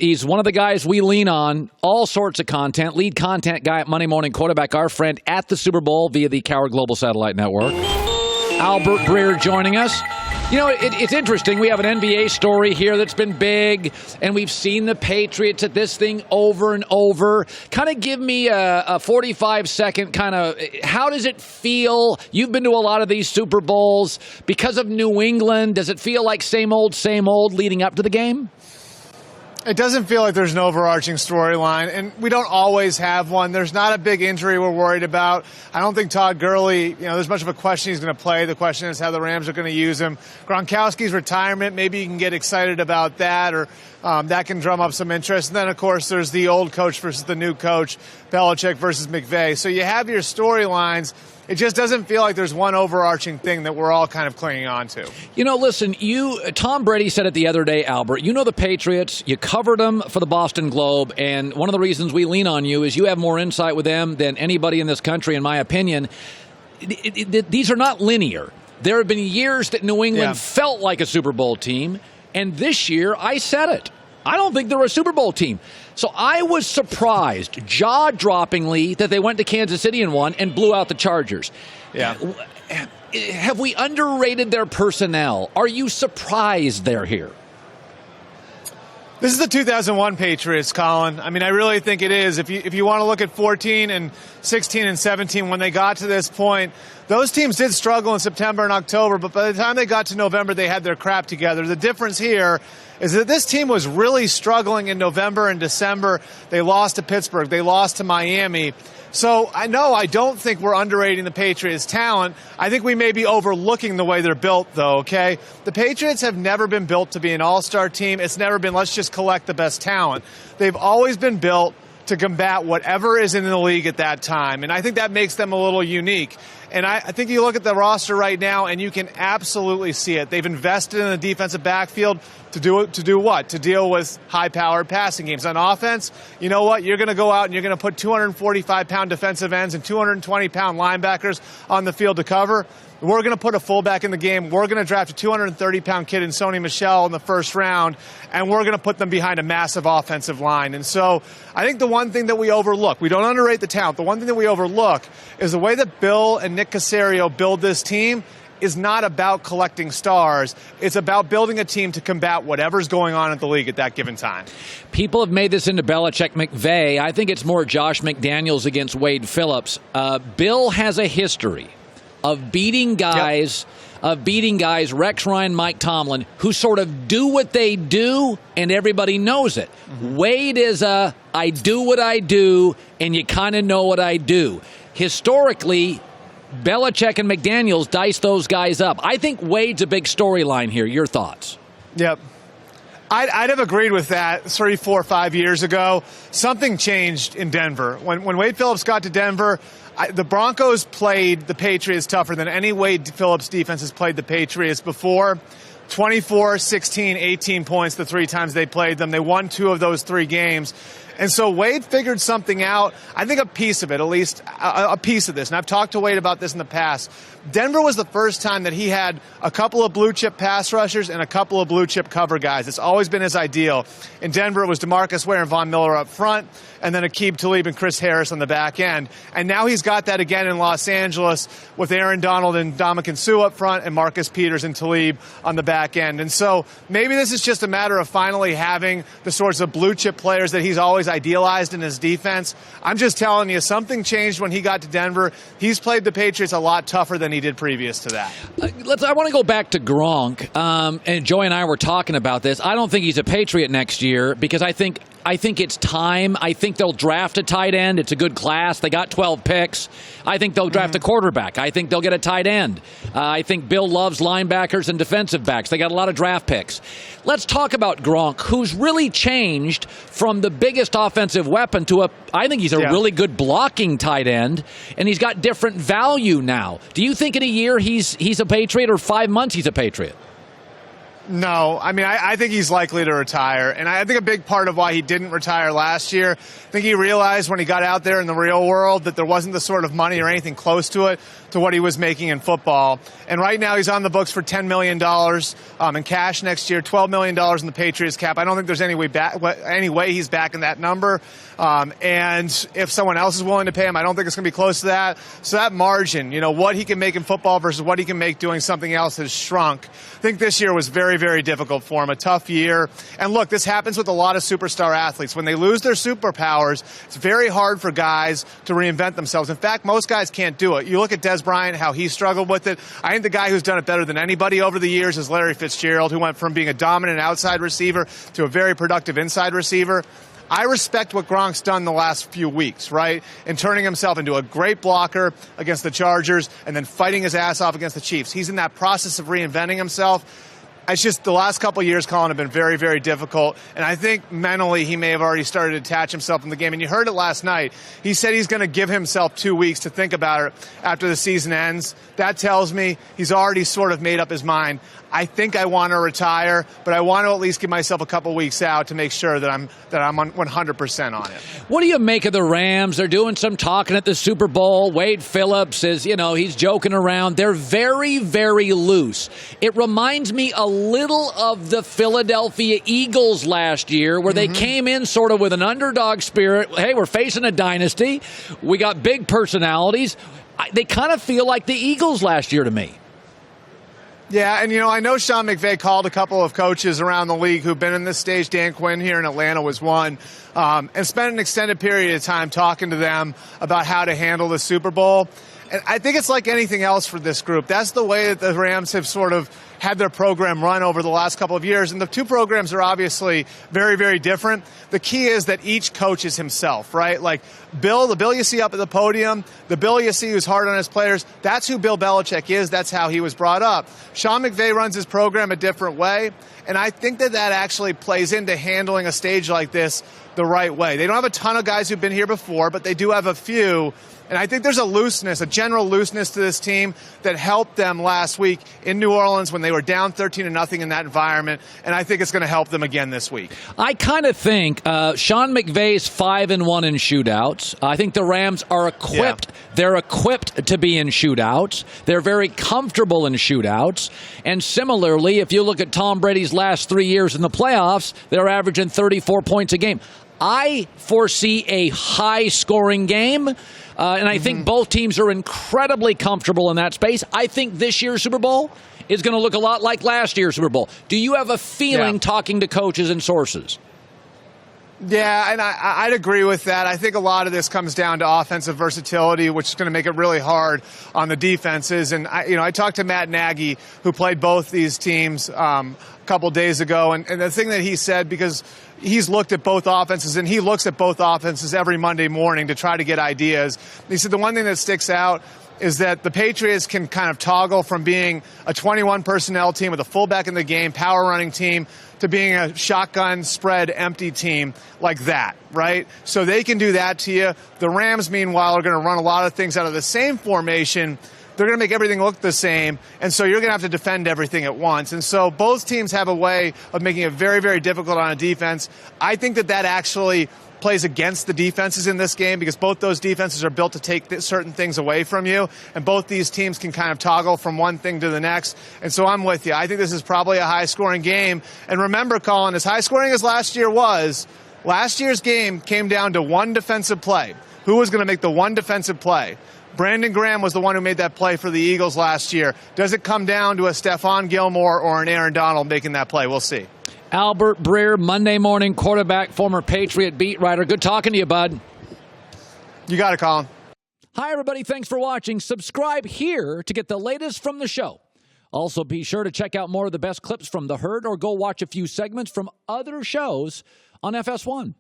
He's one of the guys we lean on, all sorts of content, lead content guy at Monday Morning Quarterback, our friend at the Super Bowl via the Cowherd Global Satellite Network. Albert Breer joining us. You know, it's interesting. We have an NBA story here that's been big, and we've seen the Patriots at this thing over and over. Kind of give me a 45-second kind of, how does it feel? You've been to a lot of these Super Bowls. Because of New England, does it feel like same old leading up to the game? It doesn't feel like there's an overarching storyline, and we don't always have one. There's not a big injury we're worried about. I don't think Todd Gurley, there's much of a question he's going to play. The question is how the Rams are going to use him. Gronkowski's retirement, maybe you can get excited about that, or that can drum up some interest. And then, of course, there's the old coach versus the new coach, Belichick versus McVay. So you have your storylines. It just doesn't feel like there's one overarching thing that we're all kind of clinging on to. Listen, Tom Brady said it the other day, Albert. You know the Patriots. You covered them for the Boston Globe, and one of the reasons we lean on you is you have more insight with them than anybody in this country, in my opinion. These are not linear. There have been years that New England felt like a Super Bowl team, and this year, I said it. I don't think they're a Super Bowl team. So I was surprised, jaw-droppingly, that they went to Kansas City and won and blew out the Chargers. Yeah. Have we underrated their personnel? Are you surprised they're here? This is the 2001 Patriots, Colin. I mean, I really think it is. If you want to look at 14 and 16 and 17, when they got to this point, those teams did struggle in September and October, but by the time they got to November, they had their crap together. The difference here is that this team was really struggling in November and December. They lost to Pittsburgh. They lost to Miami. So I don't think we're underrating the Patriots' talent. I think we may be overlooking the way they're built, though, okay? The Patriots have never been built to be an all-star team. It's never been, let's just collect the best talent. They've always been built to combat whatever is in the league at that time. And I think that makes them a little unique. And I think you look at the roster right now, and you can absolutely see it. They've invested in the defensive backfield to do what? To deal with high-powered passing games. On offense, you know what? You're going to go out and you're going to put 245-pound defensive ends and 220-pound linebackers on the field to cover. We're going to put a fullback in the game. We're going to draft a 230-pound kid in Sony Michel in the first round, and we're going to put them behind a massive offensive line. And so I think the one thing that we overlook, we don't underrate the talent, the one thing that we overlook is the way that Bill and Nick Caserio build this team is not about collecting stars. It's about building a team to combat whatever's going on in the league at that given time. People have made this into Belichick McVay. I think it's more Josh McDaniels against Wade Phillips. Bill has a history of beating guys, Rex Ryan, Mike Tomlin, who sort of do what they do, and everybody knows it. Mm-hmm. Wade is I do what I do, and you kind of know what I do. Historically, Belichick and McDaniels dice those guys up. I think Wade's a big storyline here. Your thoughts? Yep. I'd have agreed with that 3, 4, 5 years ago. Something changed in Denver. When Wade Phillips got to Denver, the Broncos played the Patriots tougher than any Wade Phillips defense has played the Patriots before. 24, 16, 18 points the 3 times they played them. They won 2 of those 3 games. And so Wade figured something out. I think a piece of it, at least a piece of this, and I've talked to Wade about this in the past. Denver was the first time that he had a couple of blue-chip pass rushers and a couple of blue-chip cover guys. It's always been his ideal. In Denver, it was DeMarcus Ware and Von Miller up front, and then Aqib Talib and Chris Harris on the back end. And now he's got that again in Los Angeles with Aaron Donald and Ndamukong Suh up front and Marcus Peters and Talib on the back end. And so maybe this is just a matter of finally having the sorts of blue-chip players that he's always idealized in his defense. I'm just telling you, something changed when he got to Denver. He's played the Patriots a lot tougher than he did previous to that. I want to go back to Gronk, and Joey and I were talking about this. I don't think he's a Patriot next year because I think it's time. I think they'll draft a tight end. It's a good class. They got 12 picks. I think they'll draft a quarterback. I think they'll get a tight end. I think Bill loves linebackers and defensive backs. They got a lot of draft picks. Let's talk about Gronk, who's really changed from the biggest offensive weapon to I think he's a really good blocking tight end, and he's got different value now. Do you think in a year he's a Patriot, or 5 months he's a Patriot? No, I mean, I think he's likely to retire. And I think a big part of why he didn't retire last year, I think he realized when he got out there in the real world that there wasn't the sort of money or anything close to it to what he was making in football. And right now he's on the books for $10 million in cash next year, $12 million in the Patriots cap. I don't think there's any way he's back in that number. And if someone else is willing to pay him, I don't think it's going to be close to that. So that margin, what he can make in football versus what he can make doing something else has shrunk. I think this year was very, very difficult for him, a tough year. And look, this happens with a lot of superstar athletes. When they lose their superpowers, it's very hard for guys to reinvent themselves. In fact, most guys can't do it. You look at Des Bryant, how he struggled with it. I think the guy who's done it better than anybody over the years is Larry Fitzgerald, who went from being a dominant outside receiver to a very productive inside receiver. I respect what Gronk's done the last few weeks, right? In turning himself into a great blocker against the Chargers and then fighting his ass off against the Chiefs. He's in that process of reinventing himself. It's just the last couple of years, Colin, have been very, very difficult. And I think mentally he may have already started to detach himself from the game. And you heard it last night. He said he's going to give himself 2 weeks to think about it after the season ends. That tells me he's already sort of made up his mind. I think I want to retire, but I want to at least give myself a couple weeks out to make sure that I'm 100% on it. What do you make of the Rams? They're doing some talking at the Super Bowl. Wade Phillips is, he's joking around. They're very, very loose. It reminds me a little of the Philadelphia Eagles last year, where they came in sort of with an underdog spirit. Hey, we're facing a dynasty. We got big personalities. They kind of feel like the Eagles last year to me. Yeah, and I know Sean McVay called a couple of coaches around the league who've been in this stage. Dan Quinn here in Atlanta was one, and spent an extended period of time talking to them about how to handle the Super Bowl. And I think it's like anything else for this group. That's the way that the Rams have sort of had their program run over the last couple of years. And the two programs are obviously very, very different. The key is that each coach is himself, right? Like the Bill you see up at the podium, the Bill you see who's hard on his players, that's who Bill Belichick is. That's how he was brought up. Sean McVay runs his program a different way. And I think that actually plays into handling a stage like this the right way. They don't have a ton of guys who've been here before, but they do have a few. And I think there's a general looseness to this team that helped them last week in New Orleans when they were down 13-0 in that environment. And I think it's going to help them again this week. I kind of think Sean McVay's 5-1 in shootouts. I think the Rams are equipped. Yeah. They're equipped to be in shootouts. They're very comfortable in shootouts. And similarly, if you look at Tom Brady's last 3 years in the playoffs, they're averaging 34 points a game. I foresee a high-scoring game, and I think both teams are incredibly comfortable in that space. I think this year's Super Bowl is going to look a lot like last year's Super Bowl. Do you have a feeling talking to coaches and sources? Yeah, and I'd agree with that. I think a lot of this comes down to offensive versatility, which is going to make it really hard on the defenses. And I talked to Matt Nagy, who played both these teams a couple days ago, and the thing that he said, because he's looked at both offenses, and he looks at both offenses every Monday morning to try to get ideas. He said the one thing that sticks out is that the Patriots can kind of toggle from being a 21 personnel team with a fullback in the game, power running team, to being a shotgun spread empty team like that, right? So they can do that to you. The Rams, meanwhile, are going to run a lot of things out of the same formation. They're going to make everything look the same, and so you're going to have to defend everything at once. And so both teams have a way of making it very, very difficult on a defense. I think that actually plays against the defenses in this game, because both those defenses are built to take certain things away from you, and both these teams can kind of toggle from one thing to the next. And so I'm with you. I think this is probably a high-scoring game. And remember, Colin, as high-scoring as last year was, last year's game came down to one defensive play. Who was going to make the one defensive play? Brandon Graham was the one who made that play for the Eagles last year. Does it come down to a Stephon Gilmore or an Aaron Donald making that play? We'll see. Albert Breer, Monday morning quarterback, former Patriot beat writer. Good talking to you, bud. You got it, Colin. Hi, everybody. Thanks for watching. Subscribe here to get the latest from the show. Also, be sure to check out more of the best clips from The Herd, or go watch a few segments from other shows on FS1.